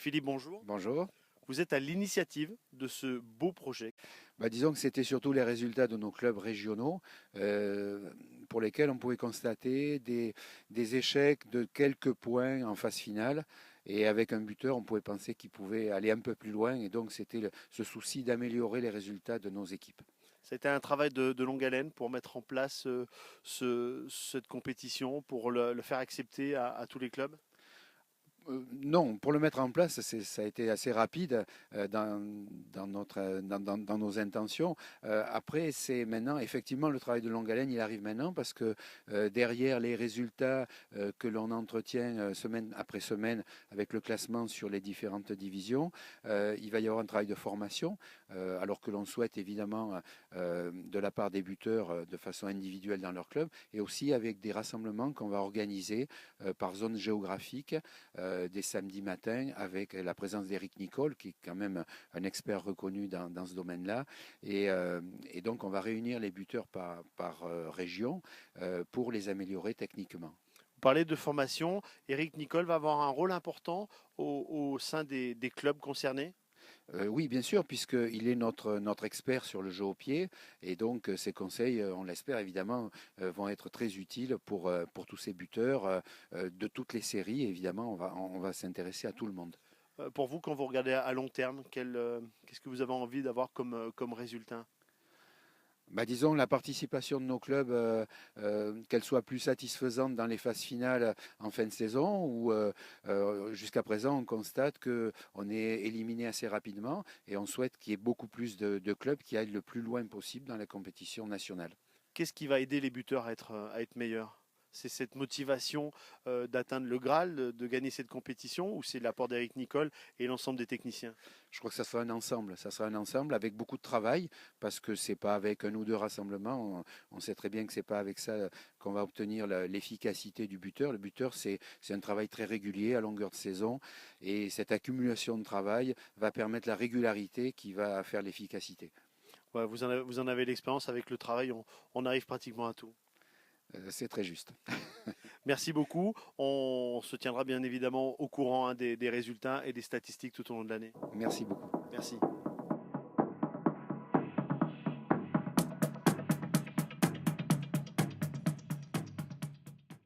Philippe, bonjour. Bonjour. Vous êtes à l'initiative de ce beau projet. Disons que c'était surtout les résultats de nos clubs régionaux pour lesquels on pouvait constater des échecs de quelques points en phase finale. Et avec un buteur, on pouvait penser qu'il pouvait aller un peu plus loin. Et donc c'était ce souci d'améliorer les résultats de nos équipes. C'était un travail de longue haleine pour mettre en place cette compétition, pour le faire accepter à tous les clubs. Non, pour le mettre en place, ça a été assez rapide dans nos intentions. Après, c'est maintenant, effectivement, le travail de longue haleine, il arrive maintenant parce que derrière les résultats que l'on entretient semaine après semaine avec le classement sur les différentes divisions, il va y avoir un travail de formation, alors que l'on souhaite évidemment de la part des buteurs de façon individuelle dans leur club et aussi avec des rassemblements qu'on va organiser par zone géographique des samedis matins avec la présence d'Éric Nicole, qui est quand même un expert reconnu dans ce domaine-là. Et donc, on va réunir les buteurs par région pour les améliorer techniquement. Vous parlez de formation. Éric Nicole va avoir un rôle important au sein des clubs concernés. Oui, bien sûr, puisqu'il est notre expert sur le jeu au pied. Et donc, ses conseils, on l'espère évidemment, vont être très utiles pour tous ces buteurs de toutes les séries. Évidemment, on va s'intéresser à tout le monde. Pour vous, quand vous regardez à long terme, qu'est-ce que vous avez envie d'avoir comme résultat? Disons la participation de nos clubs, qu'elle soit plus satisfaisante dans les phases finales en fin de saison ou jusqu'à présent on constate qu'on est éliminé assez rapidement et on souhaite qu'il y ait beaucoup plus de clubs qui aillent le plus loin possible dans la compétition nationale. Qu'est-ce qui va aider les buteurs à être meilleurs? C'est cette motivation d'atteindre le Graal, de gagner cette compétition, ou c'est l'apport d'Eric Nicole et l'ensemble des techniciens? Je crois que ça sera un ensemble avec beaucoup de travail parce que c'est pas avec un ou deux rassemblements, on sait très bien que c'est pas avec ça qu'on va obtenir l'efficacité du buteur. Le buteur c'est un travail très régulier à longueur de saison et cette accumulation de travail va permettre la régularité qui va faire l'efficacité. Ouais, vous en avez l'expérience avec le travail, on arrive pratiquement à tout. C'est très juste. Merci beaucoup. On se tiendra bien évidemment au courant, hein, des résultats et des statistiques tout au long de l'année. Merci beaucoup. Merci.